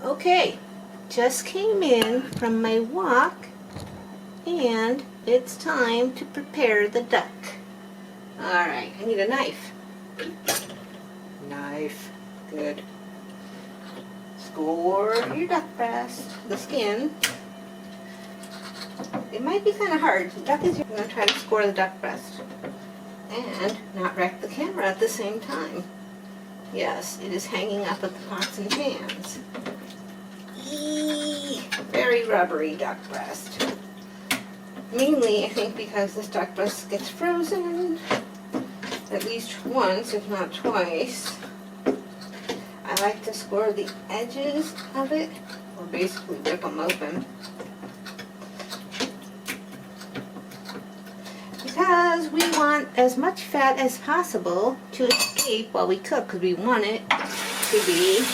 Okay, just came in from my walk and it's time to prepare the duck. Alright, I need a knife. Knife, good. Score your duck breast, the skin. It might be kind of hard. The duck is, you're going to try to score the duck breast and not wreck the camera at the same time. Yes, it is hanging up at the pots and pans. Eee, very rubbery duck breast. Mainly, I think, because this duck breast gets frozen at least once, if not twice. I like to score the edges of it, or basically rip them open. Because we want as much fat as possible to escape while we cook, because we want it to be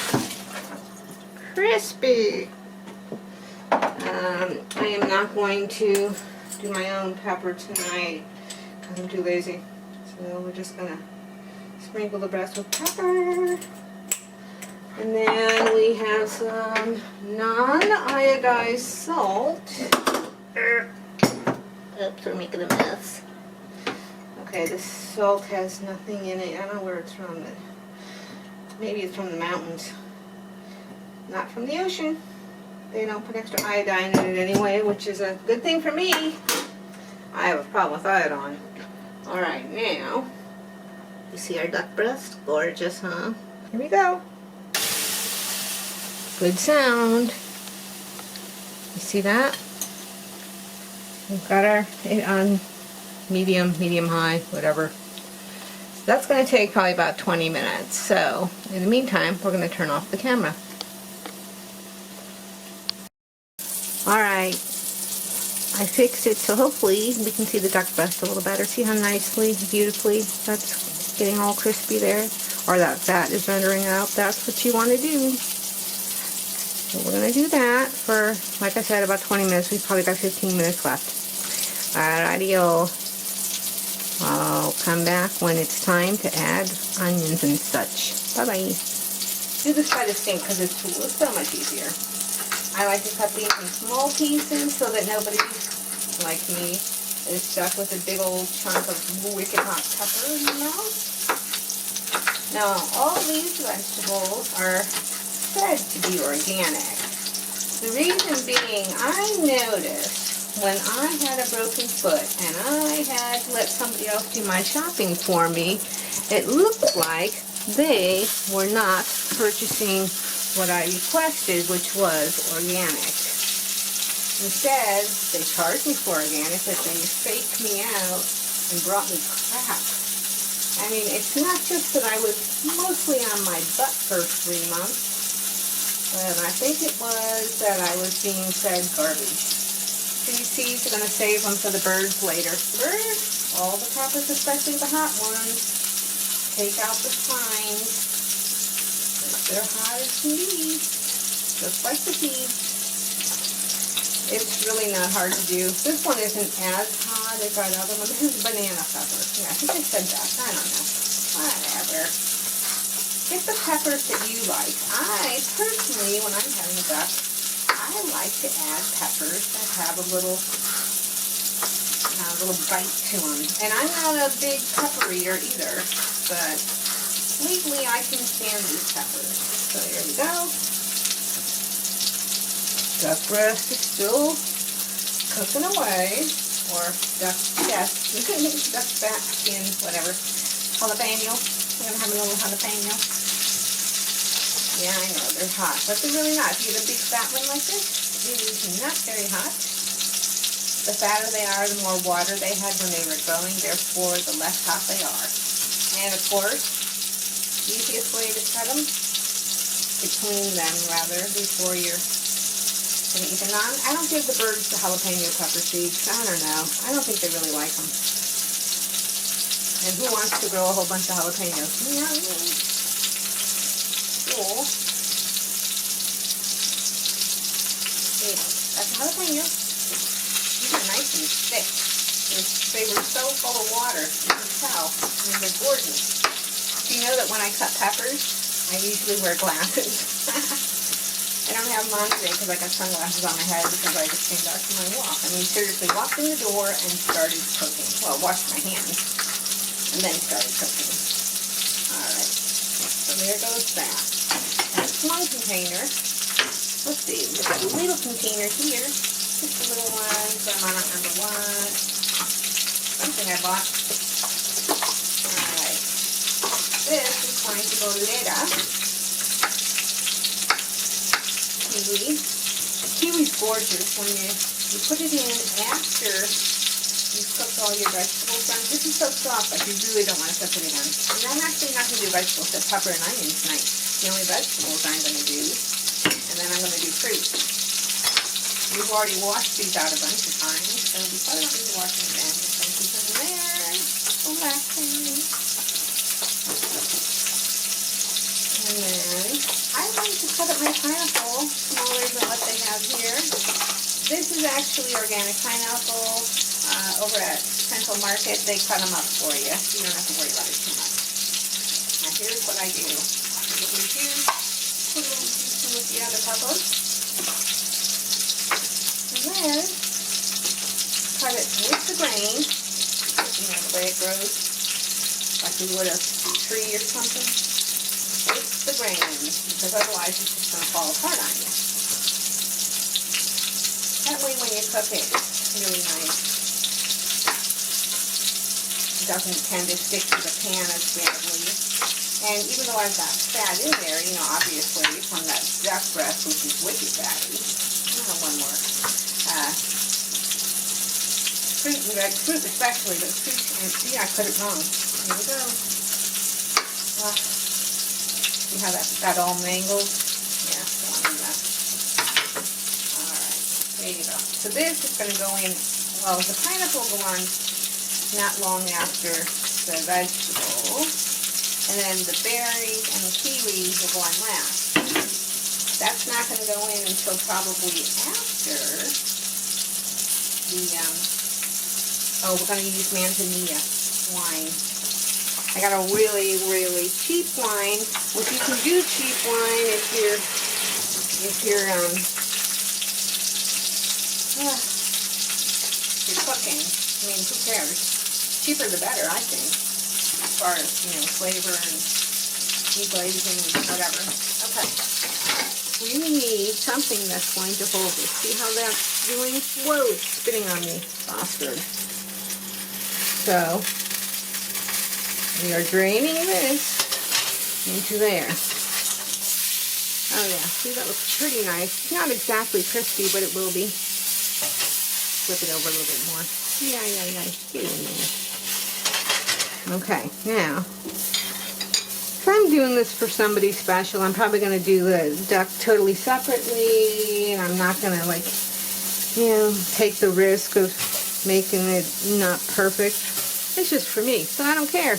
crispy. I am not going to do my own pepper tonight because I'm too lazy. So we're just going to sprinkle the breast with pepper. And then we have some non-iodized salt. Oops, we're making a mess. Okay, this salt has nothing in it. I don't know where it's from, but maybe it's from the mountains. Not from the ocean. They don't put extra iodine in it anyway, which is a good thing for me. I have a problem with iodine. Alright, now, you see our duck breast? Gorgeous, huh? Here we go. Good sound. You see that? We've got it on medium, high, whatever. So that's going to take probably about 20 minutes. So, in the meantime, we're going to turn off the camera. Alright, I fixed it so hopefully we can see the duck breast a little better. See how nicely, beautifully that's getting all crispy there? Or that fat is rendering out. That's what you want to do. So we're going to do that for, like I said, about 20 minutes. We've probably got 15 minutes left. Alrighty-o. I'll come back when it's time to add onions and such. Bye-bye. Do this by the sink because it's so much easier. I like to cut these in small pieces so that nobody, like me, is stuck with a big old chunk of wicked hot pepper in their mouth. Now, all these vegetables are said to be organic. The reason being, I noticed when I had a broken foot and I had to let somebody else do my shopping for me, it looked like they were not purchasing what I requested, which was organic. Instead, they charged me for organic, but they faked me out and brought me crap. I mean, it's not just that I was mostly on my butt for 3 months, but I think it was that I was being fed garbage. These seeds are going to save them for the birds later. Birds, all the peppers, especially the hot ones, take out the spines. They're hot as can be, just like the seeds. It's really not hard to do. This one isn't as hot as that other one. This is banana pepper. Yeah, I think I said that. I don't know. Whatever. Get the peppers that you like. I personally, when I'm having a duck, I like to add peppers that have a little bite to them. And I'm not a big pepper eater either, but lately I can stand these peppers. So here we go. Duck breast is still cooking away, or duck chest, duck back skin, whatever. Jalapeno. We're going to have a little jalapeno. Yeah, I know, they're hot, but they're really not. If you get a big fat one like this, it is not very hot. The fatter they are, the more water they had when they were growing, therefore the less hot they are. And of course, easiest way to cut them, to clean them rather, before you're going to eat them. I don't give the birds the jalapeno pepper seeds. I don't know. I don't think they really like them. And who wants to grow a whole bunch of jalapenos? Yeah, cool. There you go. That's a jalapeno. These are nice and thick. They were so full of water. You can tell. I mean, they're gorgeous. Do you know that when I cut peppers, I usually wear glasses? I don't have them on today because I got sunglasses on my head because I just came back from my walk. I mean, seriously, walked in the door and started cooking. Well, washed my hands and then started cooking. Alright, so there goes that. That's one container. Let's see, we've got a little container here. Just a little one from I don't remember what. Something I bought. Alright. This is going to go later. Kiwi. Kiwi's gorgeous when you put it in after you've cooked all your vegetables done. This is so soft, but you really don't want to put it in. And I'm actually not going to do vegetables, just pepper and onions tonight. The only vegetables I'm going to do. And then I'm going to do fruit. We've already washed these out a bunch of times, so we probably don't need to wash them again. Just going to keep them there. Relaxing. And then I like to cut up my pineapple smaller than what they have here. This is actually organic pineapple. Over at Central Market, they cut them up for you. You don't have to worry about it too much. Now here's what I do. I get your juice, put a little juice in with the other peppers. And then cut it with the grain. You know, the way it grows. Like you would a tree or something. With the grain. Because otherwise it's just going to fall apart on you. That way when you cook it, it's really nice. It doesn't tend to stick to the pan as badly. And even though I've got fat in there, you know, obviously from that duck breast, which is wicked fatty. I'll have one more. Fruit and veg, fruit especially, but fruit and see, I put it wrong. Here we go. See how that got all mangled? Yeah, don't want to do that. Alright, there you go. So this is going to go in, well, the pineapple will go on not long after the vegetables, and then the berries and the kiwi will go on last. That's not going to go in until probably after the, we're going to use Manzanilla wine. I got a really, really cheap wine, which you can do cheap wine if you're cooking. I mean, who cares? Cheaper the better, I think, as far as, you know, flavor and deglazing and whatever. Okay. We need something that's going to hold it. See how that's doing? Whoa, it's spitting on me. Bastard. So, we are draining this into there. Oh yeah, see that looks pretty nice. It's not exactly crispy, but it will be. Flip it over a little bit more. Yeah. Get in there. Okay, now, if I'm doing this for somebody special, I'm probably going to do the duck totally separately, and I'm not going to, like, you know, take the risk of making it not perfect. It's just for me, so I don't care.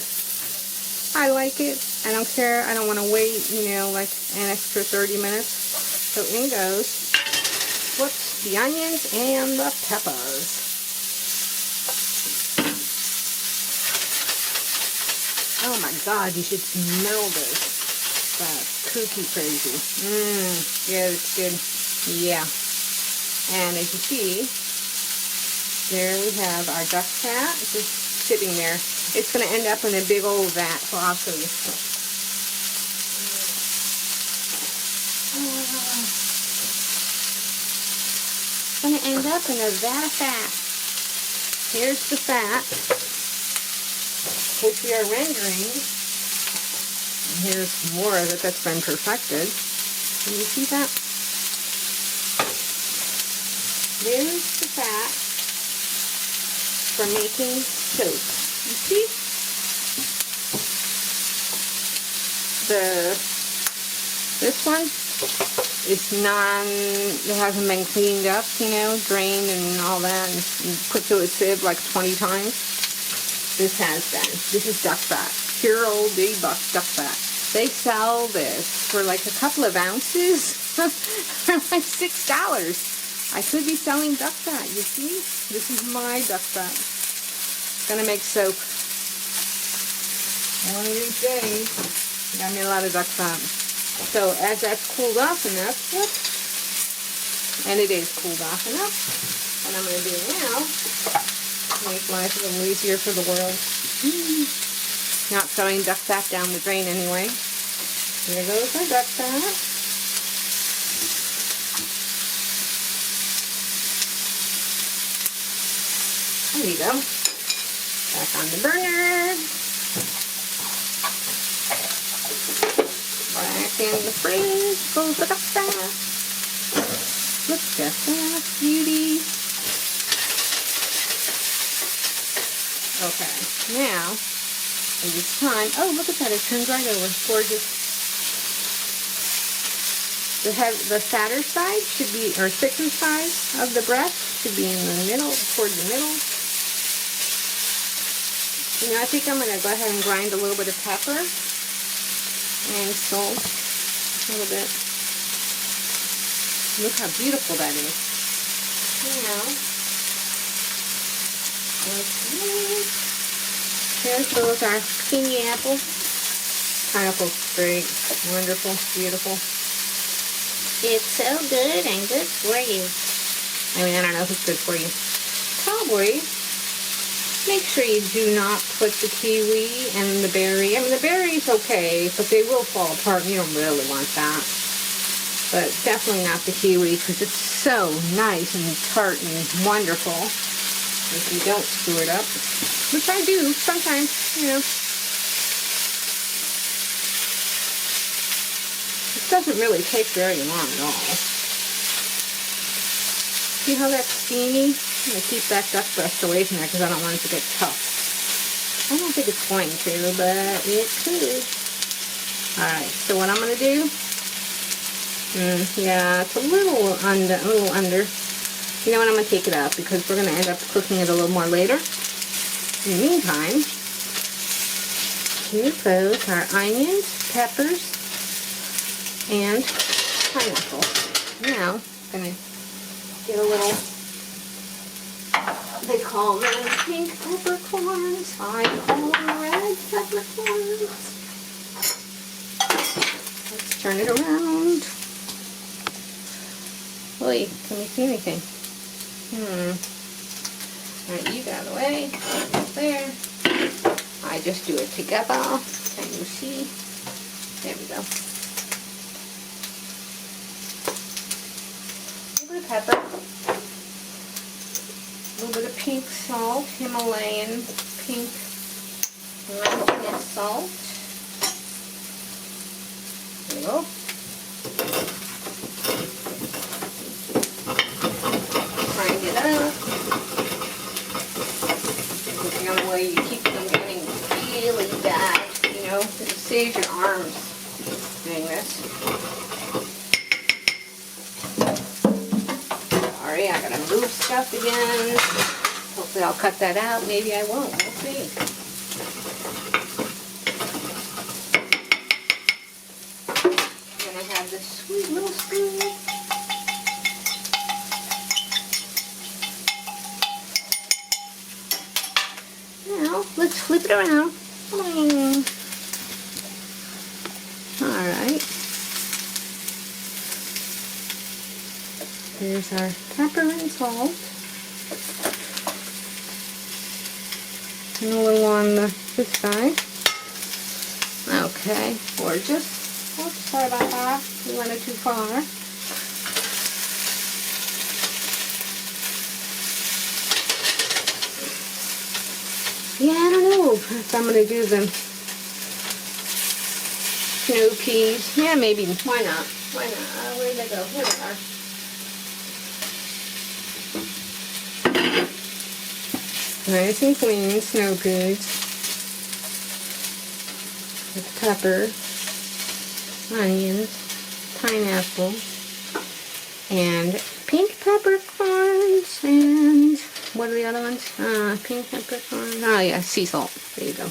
I like it. I don't care. I don't want to wait, you know, like an extra 30 minutes. So in goes, whoops, the onions and the peppers. Oh my God, you should smell this. That's cookie crazy. Yeah, it's good. Yeah. And as you see, there we have our duck fat just sitting there. It's going to end up in a big old vat, so I'll show you. It's going to end up in a vat of fat. Here's the fat, which we are rendering. And here's more of it that's been perfected. Can you see that? There's the fat for making soap. You see? This one is it hasn't been cleaned up, you know, drained and all that, and put to a sieve like 20 times. This has been. This is duck fat. Pure old big buck duck fat. They sell this for like a couple of ounces for like $6. I could be selling duck fat, you see? This is my duck fat. It's gonna make soap. One of these days, got me a lot of duck fat. So as that's cooled off enough, whoops, And it is cooled off enough. What I'm going to do now, make life a little easier for the world. Not throwing duck fat down the drain anyway. Here goes my duck fat. There you go. Back on the burner. Back in the fridge goes the duck fat. Look at that beauty. Okay, now it is time. Oh, look at that! It turns right over. Gorgeous. The fatter side should be, or thicker side of the breast should be in the middle, toward the middle. You know, I think I'm going to go ahead and grind a little bit of pepper and salt, a little bit. Look how beautiful that is. Now, okay. Here goes our kiwi apple. Pineapple's great, wonderful, beautiful. It's so good and good for you. I mean, I don't know if it's good for you. Probably. Make sure you do not put the kiwi and the berry. I mean, the berry's okay, but they will fall apart and you don't really want that. But definitely not the kiwi because it's so nice and tart and wonderful if you don't screw it up. Which I do sometimes, you know. It doesn't really take very long at all. See how that's steamy? I'm going to keep that duck breast away from there because I don't want it to get tough. I don't think it's going to, but it could. Alright, so what I'm going to do, yeah, it's a little under. You know what, I'm going to take it out because we're going to end up cooking it a little more later. In the meantime, here goes our onions, peppers, and pineapple. Now, I'm going to get a little, they call them pink peppercorns. I call them red peppercorns. Let's turn it around. Wait, can we see anything? Alright, you got out of the way. There. I just do it together. Can you see? There we go. A little bit of pepper. A little bit of pink salt. Himalayan pink mountain salt. There we go. Grind it up. The only way you keep them getting really bad, you know, it saves your arms doing this. Sorry, I gotta move stuff again. Hopefully I'll cut that out. Maybe I won't. We'll see. Then I have this sweet little spoon. Now, let's flip it around. Alright. Here's our pepper and salt. And a little on this side. Okay, gorgeous. Oops, sorry about that. We went it too far. Yeah, I don't know if I'm going to do the snow peas. Yeah, maybe. Why not? Why not? Where did they go? Here they are. Nice and clean snow peas. With pepper, onions, pineapple, and pink peppercorns, and what are the other ones? Pink peppercorns. Oh yeah, sea salt. There you go.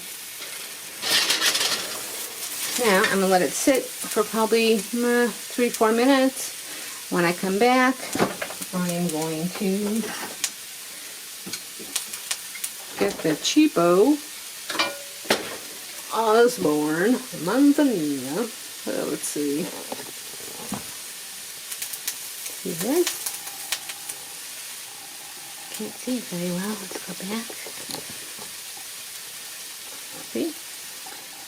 Now I'm gonna let it sit for probably 3-4 minutes. When I come back, I am going to get the cheapo Osborne Manzanilla. Let's see. See this? can't see very well. Let's go back. See?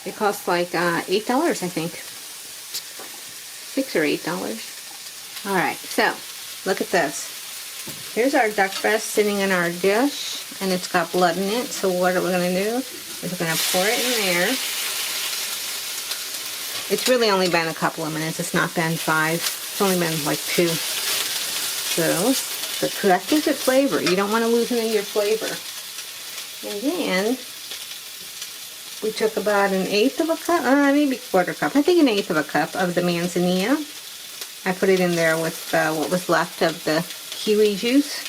It costs like $8, I think. $6 or $8. Alright, so look at this. Here's our duck breast sitting in our dish, and it's got blood in it. So what are we going to do is we're going to pour it in there. It's really only been a couple of minutes. It's not been 5. It's only been like 2. So that gives it flavor. You don't want to lose any of your flavor. And then we took about 1/8 of a cup, maybe 1/4 cup. I think 1/8 of a cup of the Manzanilla. I put it in there with what was left of the kiwi juice.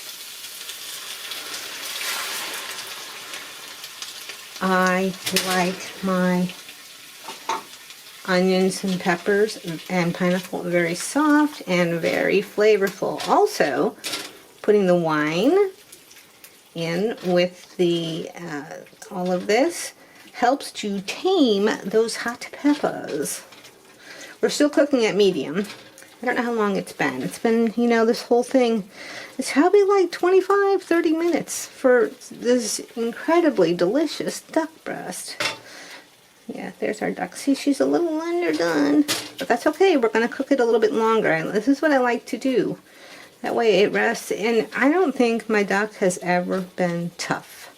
I like my onions and peppers and pineapple very soft and very flavorful. Also, putting the wine in with the all of this helps to tame those hot peppers. We're still cooking at medium. I don't know how long it's been. It's been, you know, this whole thing, it's probably like 25-30 minutes for this incredibly delicious duck breast. Yeah, there's our duck. See, she's a little underdone, but that's okay. We're going to cook it a little bit longer. This is what I like to do. That way it rests, and I don't think my duck has ever been tough.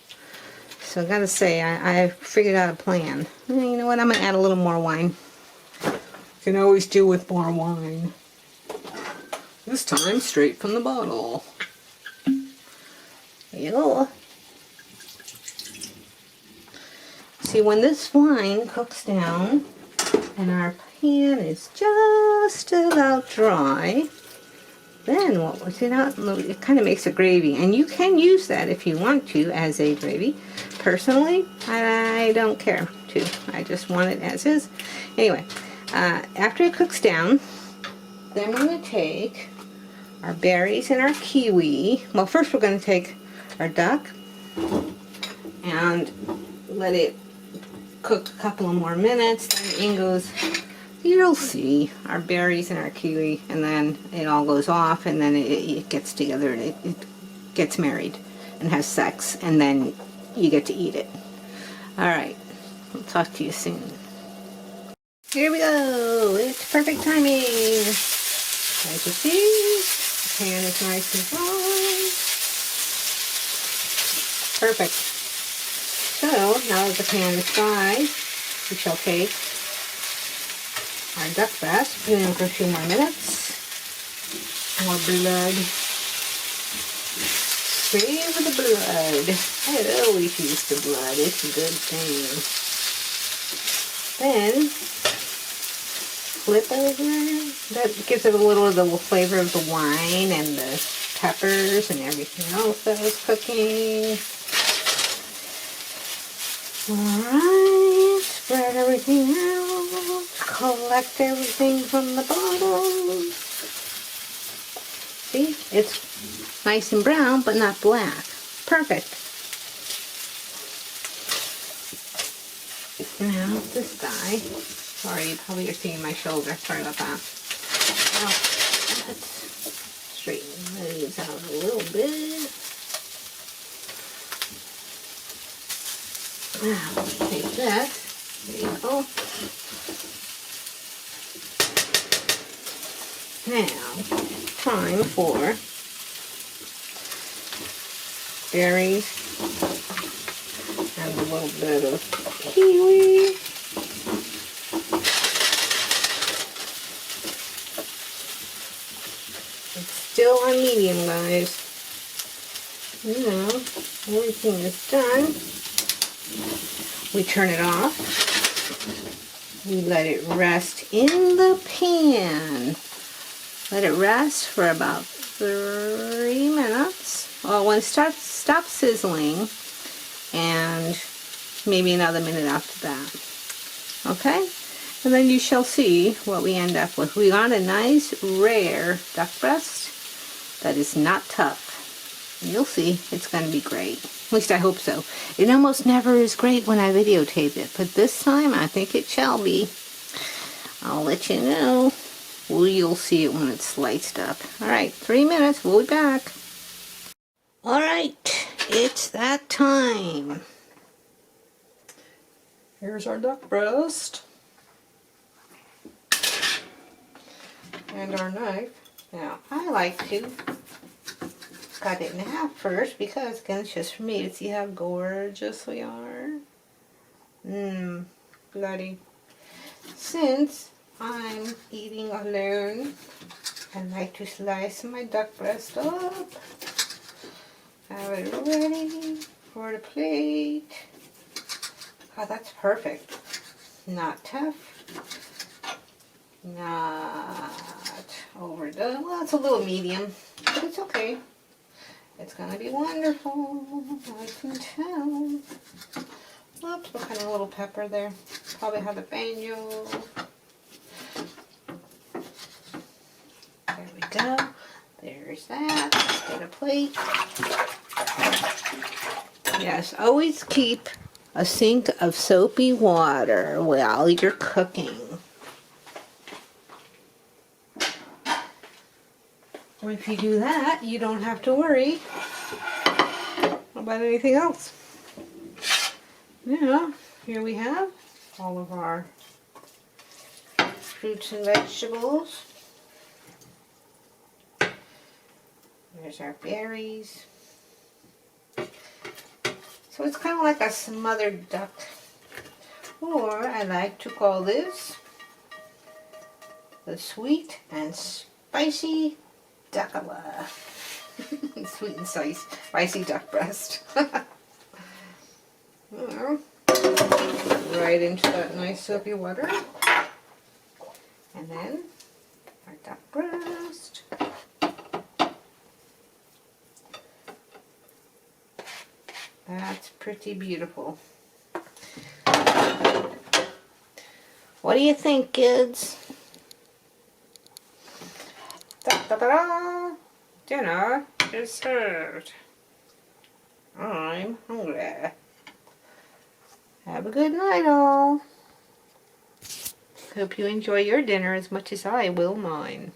So I gotta say, I figured out a plan. You know what, I'm going to add a little more wine. You can always do with more wine. This time, straight from the bottle. There you go. See, when this wine cooks down and our pan is just about dry, then what was it out? It kind of makes a gravy, and you can use that if you want to as a gravy. Personally, I don't care to. I just want it as is. Anyway, after it cooks down, then we're going to take our berries and our kiwi. Well, first we're going to take our duck and let it cook a couple of more minutes. Then in goes, you'll see, our berries and our kiwi, and then it all goes off, and then it gets together, and it gets married and has sex, and then you get to eat it. Alright, I'll talk to you soon. Here we go! It's perfect timing! As you see, the pan is nice and dry. Perfect. So, now that the pan is dry, we shall take our duck breast, put it in for a few more minutes. More blood. Save the blood. I always use the blood. It's a good thing. Then, flip over. That gives it a little of the flavor of the wine and the peppers and everything else that was cooking. Alright, spread everything out, collect everything from the bottom. See, it's nice and brown, but not black. Perfect. Now, this guy, sorry, you probably are seeing my shoulder, sorry about that. Now, let's straighten these out a little bit. Now, take that. There you go. Now, time for berries and a little bit of kiwi. It's still on medium, guys. Now, everything is done. We turn it off. We let it rest in the pan. Let it rest for about 3 minutes. Well, when it stops sizzling, and maybe another minute after that. Okay? And then you shall see what we end up with. We got a nice, rare duck breast that is not tough. You'll see, it's going to be great. At least I hope so. It almost never is great when I videotape it, but this time I think it shall be. I'll let you know. Well, you'll see it when it's sliced up. Alright, 3 minutes. We'll be back. Alright, it's that time. Here's our duck breast. And our knife. Now, I like to cut it in half first because, again, it's just for me to see how gorgeous we are. Bloody. Since I'm eating alone, I like to slice my duck breast up. Have it ready for the plate. Oh, that's perfect. Not tough. Not overdone. Well, it's a little medium, but it's okay. It's gonna be wonderful. I can tell. Oops, what kind of little pepper there? Probably jalapeno. There we go. There's that. Let's get a plate. Yes, always keep a sink of soapy water while you're cooking. If you do that, you don't have to worry about anything else. Yeah, here we have all of our fruits and vegetables. There's our berries. So it's kind of like a smothered duck. Or I like to call this the sweet and spicy duckala. Sweet and spicy duck breast. Right into that nice soapy water. And then our duck breast. That's pretty beautiful. What do you think, kids? Da-da-da-da! Dinner is served. I'm hungry. Have a good night, all. Hope you enjoy your dinner as much as I will mine.